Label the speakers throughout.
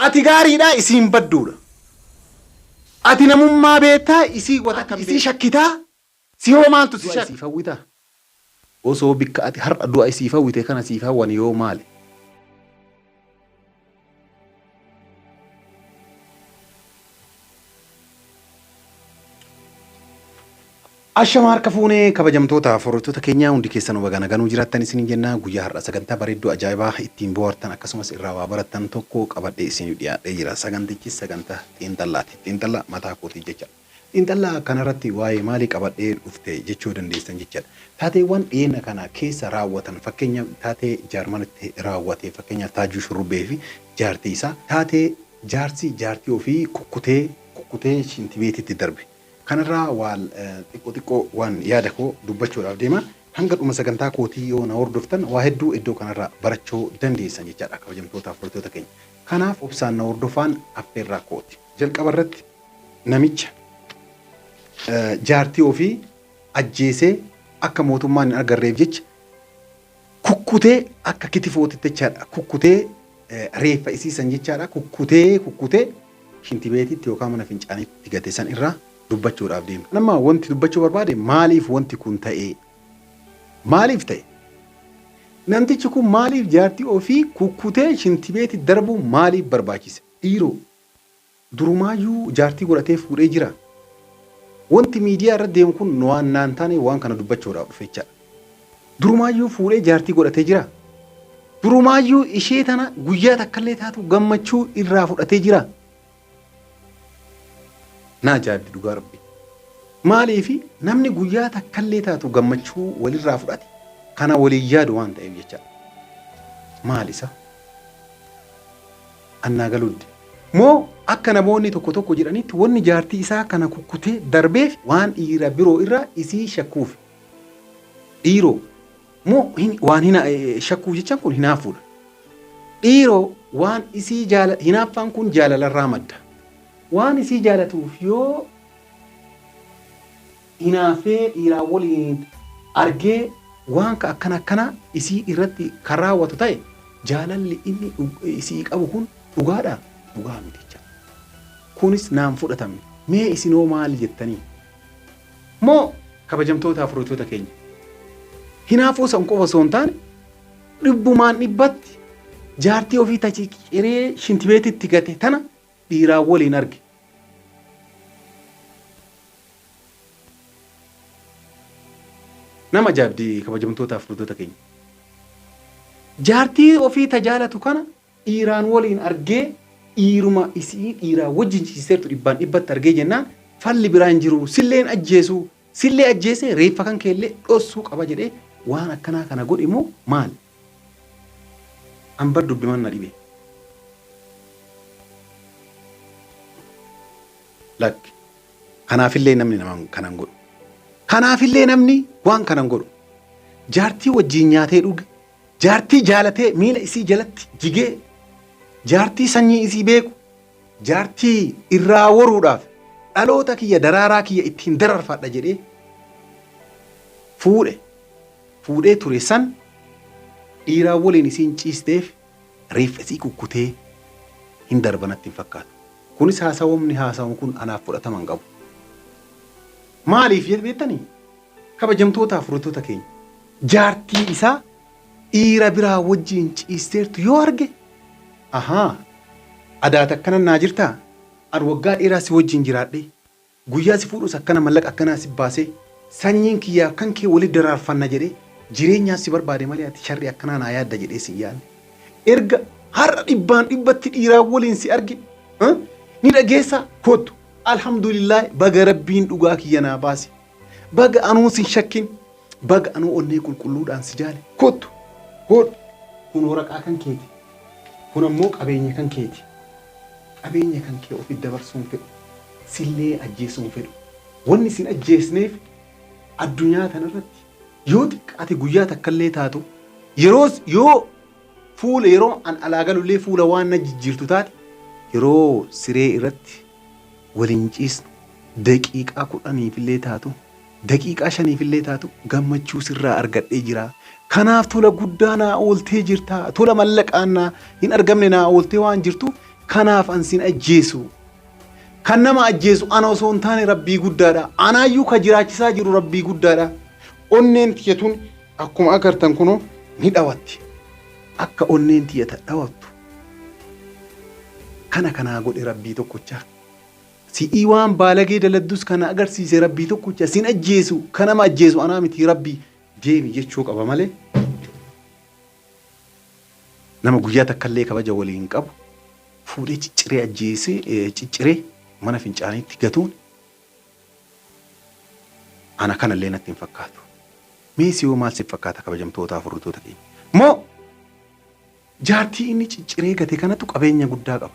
Speaker 1: ati gaariidha isiin badduudha. Ati namummaa beektaa isii wata isii shakkitaa si hoo maaltu si shakki fawwitaa. Osoo bikka ati har'a du'a isii fawwite kana siif hawwan yoo maali? Ashama harka fuunee kabajamtoota forratoota keenyaa hundi keessanuu baga naganuu jiraattan isin jenna. Guyyaa har'a sagantaa bareedduu ajaa'ibaa ittiin bohaartan akkasumas irraa waa barattan tokko qabadhee isin dhiyaadhee jira. Sagantichi sagantaa xiinxallaati. Xiinxallaa mataa kootii jecha. Xiinxallaa kanarratti waa'ee maalii qabadhee dhufte jechuu dandeessan jechaadha. Taateewwan dhiyeenya kana keessa raawwatan fakkeenyaaf taatee jaarmanitti raawwate fakkeenyaaf Taajuu Shurrubbee fi jaartii isaa taatee jaartii ofii kukkutee shintibeetitti darbe. Kanarraa waan xiqqoo waan yaada koo dubbachuudhaaf deema. Hanga dhuma sagantaa kootii yoo na hordoftan waa hedduu iddoo kanarraa barachuu dandeessan jechaadha kabajamtoota forratoota keenya. Kanaaf obsaan na hordofaan affeerraa kooti. Jalqaba irratti namicha jaartii ofii ajjeesee akka mootummaan hin agarreef jecha kukkutee akka kitifootitti jechaadha. Kukkutee reeffa isiisan jechaadha. Kukkutee shintibeetitti yookaan mana fincaaniitti gate san irraa dubbachuudhaaf deema. Nama wanti dubbachuu barbaade maaliif wanti kun ta'e? Maaliif ta'e? Namtichi kun maaliif jaartii ofii kukkutee shintibeetti darbu maaliif barbaachise? Dhiiroo durumaayyuu jaartii godhatee fuudhee jira. Wanti miidiyaa irra deemu kun waan naan taane waan kana dubbachuudhaaf dhufe jechaadha. Durumaayyuu fuudhee jaartii godhatee jira. Durumaayyuu ishee tana guyyaa takkallee taatu gammachuu irraa fudhatee jira. Naa jaabdi dhugaa rabbi. Maaliifi namni guyyaa takkallee taatu gammachuu walirraa fudhate kana waliin yaadu waan ta'eef jecha. Maalisa? Annaa galuudde. Moo akka namoonni tokko jedhanitti wanni jaartii isaa kana kukkutee darbeef waan dhiira biroo irraa isii shakkuuf. Dhiiroo moo waan shakkuuf jechaan kun hinaafuudha. Dhiiroo waan isii hinaaffaan kun jaalalarraa madda. Waan isii jaalatuuf yoo hinaafee dhiiraa waliin argee waan akkana isii irratti kan raawwatu ta'e jaalalli inni isii qabu kun dhugaadha. Dhugaa miti jecha. Kunis naan fudhatamne. Mee isinoo maali jettanii? Moo kabajamtoota forratoota keenya. Hinaafuu san qofa osoo hin taane dhibbumaan dhibbatti jaartii ofii tachiree shintibeetitti gate tana dhiiraa waliin arge. Nama jaabdi kabajamtoota forratoota keenya. Jaartii ofii tajaalatu kana dhiiraan waliin argee dhiiruma isii dhiiraa wajjin ciiseertu dhibbaan dhibbatti argee jennaan falli biraan jiru silleen ajjeesuu sillee ajjeesee reeffa kan keellee dhossuu qaba jedhee waan akkanaa kana godhe moo maal? Ambar dubbiman na dhibe. Lakki kanaafillee namni kanan godhu. Kanaafillee namni waan kanan godhu. Jaartii wajjin nyaatee dhuge. Jaartii jaalatee miila isii jalatti jigee. Jaartii sanyii isii beeku. Jaartii irraa waruudhaaf dhaloota kiyya daraaraa kiyya ittiin dararfadha jedhee fuudhee ture san dhiiraa waliin isiin ciisteef reeffa isii kukkutee hin darbanatti hin fakkaatu. Kunis haasawamu kun anaaf fudhataman qabu. Maaliif beektanii? Kabajamtoota forratoota keenya. Jaartii isaa dhiira biraa wajjin ciisteertu yoo arge adaata akkana naa jirtaa? Ani waggaa dheeraa si wajjin jiraadhe. Guyyaa si fuudhus akkana mallaqa akkanaa si baasee sanyiin kiyyaa kan kee walitti daraarfanna jedhee jireenyaa si barbaade malee ati sharri akkanaa naa yaadda jedhee si yaadne. Erga har'a dhibbaan dhibbatti dhiiraa waliin si arge ni dhageessa kootu. Alhamdulillah baga rabbiin dhugaa kiyya naa baase. Baga anuu sin shakkin. Baga anuu onnee qulqulluudhaan si jaale. Kootu. Kun waraqaa kan keeti. Kun ammoo qabeenya kan keeti. Qabeenya kan kee ofitti dabarsuun fedhu. Sillee ajjeesuun fedhu. Wanni sin ajjeesneef addunyaa kanarratti yoo xiqqaate guyyaa takkallee taatu yoo fuula yeroo an alaa galullee fuula waan na jijjiirtu taate yeroo siree irratti waliin ciisnu daqiiqaa 10 taatu daqiiqaa 5 taatu gammachuu sirraa argadhee jira. Kanaaf tola guddaa naa ooltee jirta. Tola mallaqaan hin argamne naa ooltee waan jirtu kanaaf ansin ajjeesu kan nama ajjeesu ana osoo hin taane rabbii guddaadha anaayyuu ka jiraachisaa jiru rabbii guddaadha onneen tiyatun akkuma agartan kunoo ni dhawatti akka onneen tiyata dhawattu kana godhe rabbii tokkocha si'ii waan baalagee daladdus kana agarsiise rabbii tokkocha sin ajjeesu kanama ajjeesu anaa miti rabbii deemi jechuu qaba malee nama guyyaa takkallee kabaja waliin qabu fuudhee cicciree ajjeesee cicciree mana fincaaniitti gatuun ana kanallee natti hin fakkaatu. Meesii yoo maal siif fakkaata kabajamtootaa furtuuta keenya moo jaartii inni cicciree gate kanatu qabeenya guddaa qaba.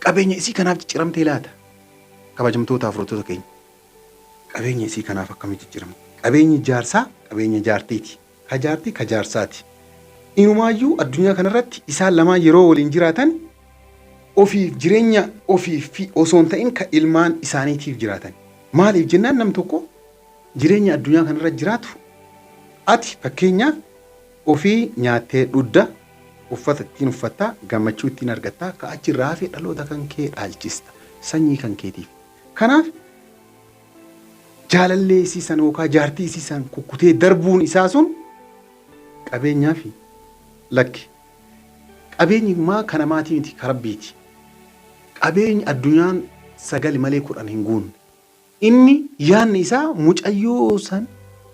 Speaker 1: Qabeenya isii kanaaf cicciramtee laata kabajamtootaa furtuuta keenya qabeenya isii kanaaf akkamitti cicciramte qabeenyi jaarsaa qabeenya jaartiiti ka jaartii ka jaarsaati. Inumaayyuu addunyaa kanarratti isaan lamaan yeroo waliin jiraatan ofiif jireenya ofiif fi osoo hin ta'in ka ilmaan isaaniitiif jiraatan. Maaliif jennaan nam tokko jireenya addunyaa kanarra jiraatu ati fakkeenyaaf ofii nyaattee dhudda uffata ittiin uffattaa gammachuu ittiin argattaa ka achirraa fi dhaloota kan kee dhaalchista sanyii kan keetiif. Kanaaf jaalallee isiisan yookaan jaartii isiisan kukkutee darbuun isaa sun qabeenyaa fi lakki qabeenyi maa kana maatii miti karabbiiti. Qabeenyi addunyaan 9 malee 10 hin guunne. Inni yaanni isaa mucayyoo san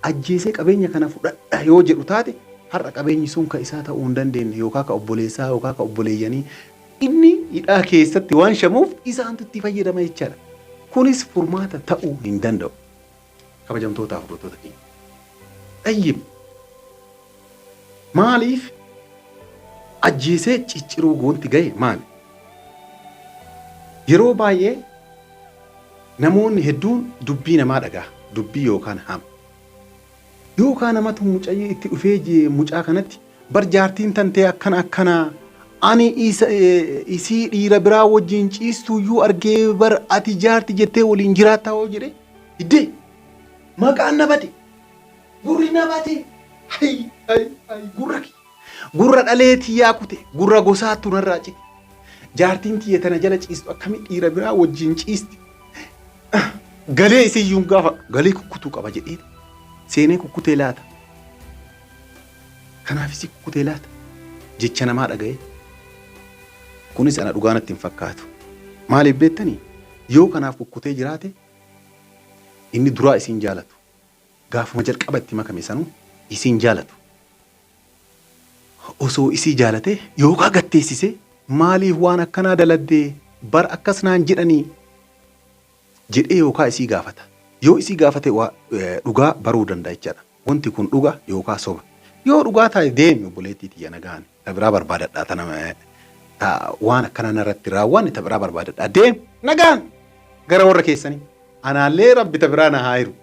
Speaker 1: ajjeesee qabeenya kana fudhadha yoo jedhu taate har'a qabeenyi sun ka isaa ta'uu hin dandeenye yookaan ka obboleessaa yookaan ka obboleeyyanii inni hidhaa keessatti waan shamuuf isaantu itti fayyadama jechaadha. Kunis furmaata ta'uu hin danda'u. Kabajamtootaaf furtoota keenya. Dhayyib maaliif ajjeesee cicciruu goonti ga'e maali? Yeroo baay'ee namoonni hedduun dubbii namaa dhagaa dubbii yookaan hama yookaan namatu mucayyoo itti dhufee mucaa kanatti bar jaartiin tantee akkana ani isii dhiira biraa wajjin ciistuyyuu argee bar ati jaarti jettee waliin jiraattaa hoo jedhe iddee maqaan nabate gurri nabate gurra dhalee tiyyaa kute gurra gosaattu narraa cite jaartiin tiyya tana jala ciistu akkami dhiira biraa wajjin ciisti galee isiyyuun gaafa galee kukkutuu qaba jedhee seenee kukkutee laata. Kanaaf isi kukkutee laata jecha namaa dhaga'ee kunis ana dhugaa natti hin fakkaatu. Maaliif beektanii yoo kanaaf kukkutee jiraate inni duraa isiin jaalatu gaafuma jalqaba itti makame sanuu isiin jaalatu. Osoo isii jaalatee yookaan gatteessisee maaliif waan akkanaa daladdee bar akkas naan jedhanii jedhee yookaan isii gaafata. Yoo isii gaafate dhugaa baruu danda'a jechaadha. Wanti kun dhugaa yookaan soba. Yoo dhugaa taate deemi obboleettii tiyya nagaan tabiraa barbaadadhaa tana waan akkana narratti raawwanne tabiraa barbaadadhaa deemi nagaan gara warra keessanii. Anaallee rabbi tabiraa na haayiru.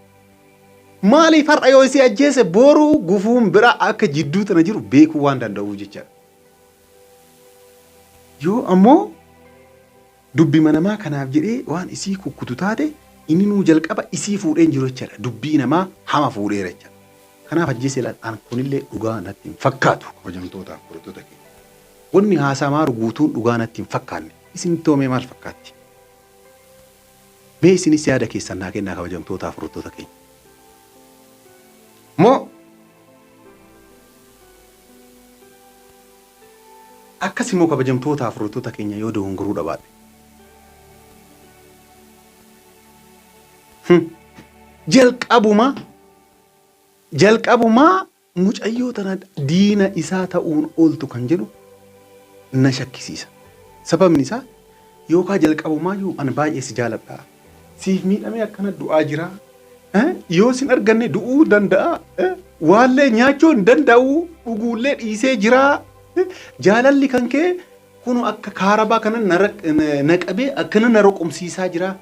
Speaker 1: Maaliif har'a yoo isii ajjeese boruu gufuun bira akka jidduu tana jiru beekuu waan danda'uuf jechaadha. Yoo ammoo dubbii namaa kanaaf jedhee waan isii kukkutu taate inni nuu jalqaba isii fuudheen jiru jechaadha. Dubbii namaa hama fuudheera jechaadha. Kanaaf ajjeesee laadhaan kunillee dhugaa natti hin fakkaatu kabajamtootaaf furtoota keenya. Wanni haasamaa guutuun dhugaa natti hin fakkaanne isin toomee maal fakkaatti? Mee isinis yaada keessan naa kennaa kabajamtootaaf furtoota keenya. Moo akkasimoo kabajamtootaaf furtoota keenya yoo dogongoruu dhabaadhe. Jalqabumaa mucayyoo tana diina isaa ta'uun ooltu kan jedhu na shakkisiisa. Sababni isaa yookaan jalqabumaayyuu ani baay'ee si jaaladha. Siif miidhamee akkana du'aa jira. Yoo sin arganne du'uu danda'a. Waallee nyaachuu hin danda'u. Dhuguullee dhiisee jira. Jaalalli kan kee kun akka kaarabaa kana naqabee akkana na roqomsiisaa jira.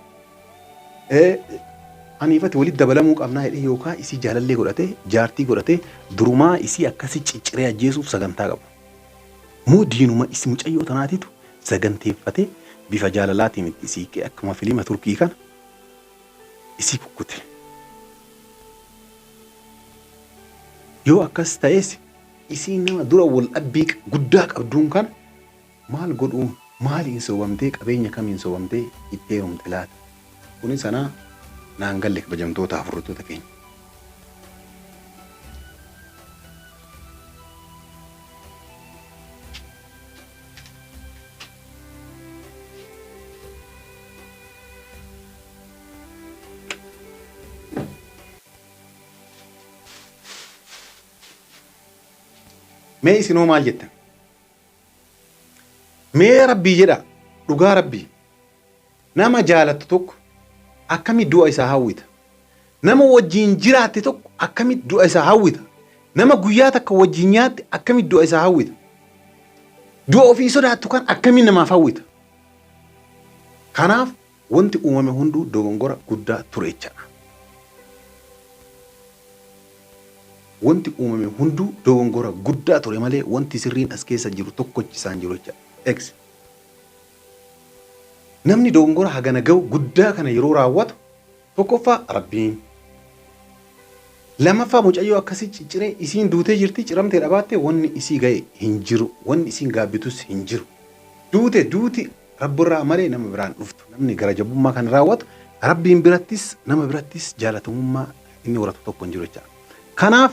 Speaker 1: Aniifati walitti dabalamuu qabnaa jedhee yookaan isii jaalallee godhatee jaartii godhatee durumaa isii akkasii cicciree ajjeesuuf sagantaa qabu. Moo diinuma isi mucayyoo tanaatitu saganteeffatee bifa jaalalaatiin itti siiqee akkuma filiima turkii kana isii kukkute. Yoo akkas ta'es isiin nama dura wal dhabbii guddaa qabduun kana maal godhuu maaliin soowwamtee qabeenya kamiin soowwamtee itti heerumte laata? Kuni sana naan galle kabajamtoota afurtoota keenya. Mee isinoo maal jettan? Mee Rabbii jedha dhugaa Rabbii nama jaalattu tokko akkamitti du'a isaa hawwita? Nama wajjin jiraatte tokko akkamitti du'a isaa hawwita? Nama guyyaa takka wajjin nyaatte akkamitti du'a isaa hawwita? Du'a ofii sodaattu kan akkamitti namaaf hawwita? Kanaaf wanti uumame hunduu dogongora guddaa ture jechaadha. Wanti uumame hunduu dogongora guddaa ture malee wanti sirriin as keessa jiru tokkochisaan jiru jechaadha. Eksi. Namni dogongora hagana ga'u guddaa kana yeroo raawwatu tokkoffaa Rabbiin. Lamaffaa mucayyoo akkasii cicciree isiin duutee jirti ciramtee dhabaatte wanni isii ga'e hin jiru. Wanni isiin gaabbitus hin jiru. Duuti Rabburraa malee nama biraan dhuftu. Namni gara jabummaa kan raawwatu Rabbiin birattis nama birattis jaalatamummaa inni horatu tokko hin jiru jechaadha. Kanaaf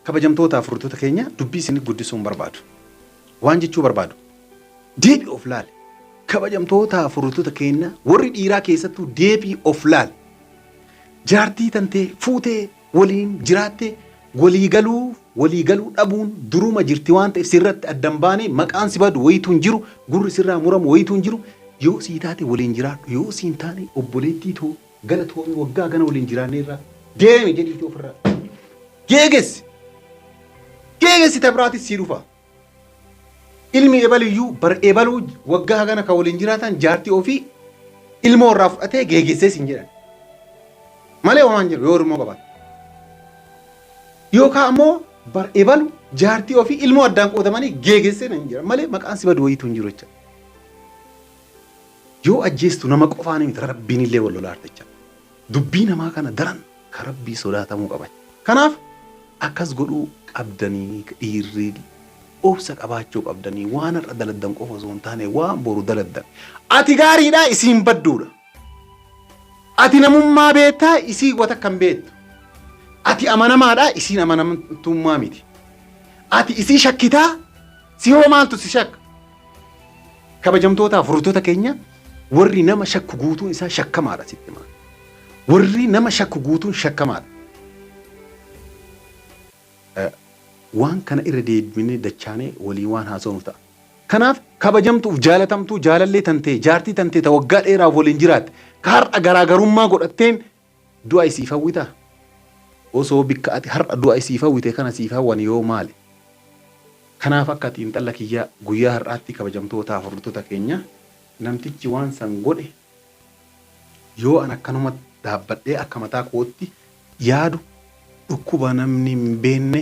Speaker 1: kabajamtoota afurtoota keenya dubbii isin guddisuun barbaadu. Waan jechuu barbaadu. Deebii of laale. Kabajamtoota afurtoota keenya warri dhiiraa keessattuu deebii of laale. Jaartii tantee fuutee waliin jiraattee walii galuu dhabuun duruma jirti waan ta'eef sirratti addan baanee maqaan si badu wayituu hin jiru gurri sirraa muramu wayituu hin jiru yoo sii taate waliin jiraadhu yoo siin taane obboleettii too galatoomii waggaa gana waliin jiraanneerraa deemi jedhiitii ofirraa geegessi tabraatis sii dhufa. Ilmi ebaluyyuu bar ebaluu waggaa gana ka waliin jiraatan jaartii ofii ilmoo irraa fudhatee geegessee siin jedhan. Malee waan jiru yoo hirmoo qabaate. Yookaan ammoo bar ebalu jaartii ofii ilmoo addaan qoodamanii geegessee nan jira malee maqaan si badu wayituu hin jiru jecha. Yoo ajjeestu nama qofaan miti Rabbiin illee wal lolaarte jecha. Dubbii namaa kana daran ka Rabbii sodaatamuu qaban. Kanaaf akkas godhuu qabdanii dhiirri obsa qabaachuu qabdanii waan har'a daladdan qofa osoo hin taane waan boru daladdan. Ati gaariidhaa isiin badduudha. Ati namummaa beektaa isii wata kan beektu. Ati amanamaadhaa isiin amanamtummaa miti. Ati isii shakkitaa si hoo maaltu si shakka. Kabajamtoota afurtoota keenya warri nama shakku guutuun isaa shakkamaadha sitti maal. Warri nama shakku guutuun shakkamaadha. Waan kana irra deebinee dachaanee walii waan haasawnu ta'a. Kanaaf kabajamtuuf jaalatamtuu jaalallee tantee jaartii tantee ta waggaa dheeraaf waliin jiraatte ka har'a garaagarummaa godhatteen du'a isiif hawwitaa. Osoo bikka ati har'a du'a isiif hawwite kana siif hawwan yoo maali. Kanaaf akka ati intala kiyyaa guyyaa har'aatti kabajamtoota afurtoota keenya namtichi waan san godhe yoo an akkanuma dhaabbadhee akka mataa kootti yaadu dhukkuba namni hin beenne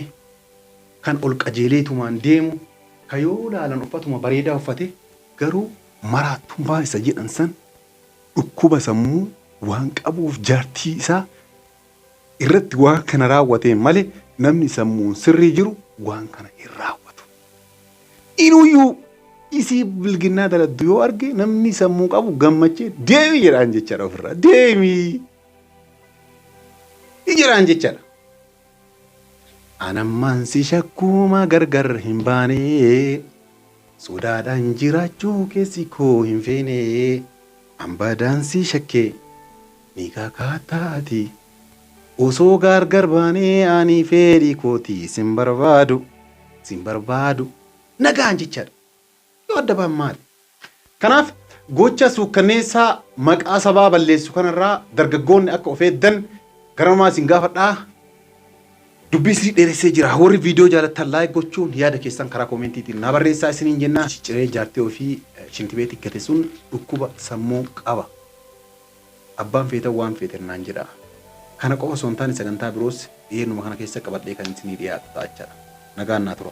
Speaker 1: kan ol qajeeleetumaan deemu ka yoo laalan uffatuma bareedaa uffate garuu maraattummaa isa jedhan san dhukkuba sammuu waan qabuuf jaartii isaa irratti waan kana raawwate malee namni sammuun sirrii jiru waan kana hin raawwatu. Inuyyuu isii bilginnaa daladdu yoo arge namni sammuu qabu gammachee deemi jedhaan jechaadha ofirraa deemi jedhaan jechaadha. Anammaan si shakkuma gargar hin baane sodaadhaan jiraachuu keessi koo hin feene hambadaan si shakkee ni kakaataati. Osoo gargar baanee ani fedhii kooti sin barbaadu nagaan jechaadha. Yoo adda baan maali? Kanaaf gocha suukkanneessaa maqaa sabaa balleessu kanarraa dargaggoonni akka of eeggan garamaa sin gaafadhaa. Dubbii sirrii dheeressee jira. Warri viidiyoo jaalattan laayik gochuun yaada keessan karaa koomentiitiin na barreessaa isiniin jennaa. Cicciree jaartii ofii shintibeet hikkate sun dhukkuba sammuu qaba. Abbaan feetan waan feetan naan jedha. Kana qofa osoo hin taane sagantaa biroos dhiyeennuma kana keessa qabadhee kan isinii dhiyaatu ta'a jechaadha. Nagaan naa tura.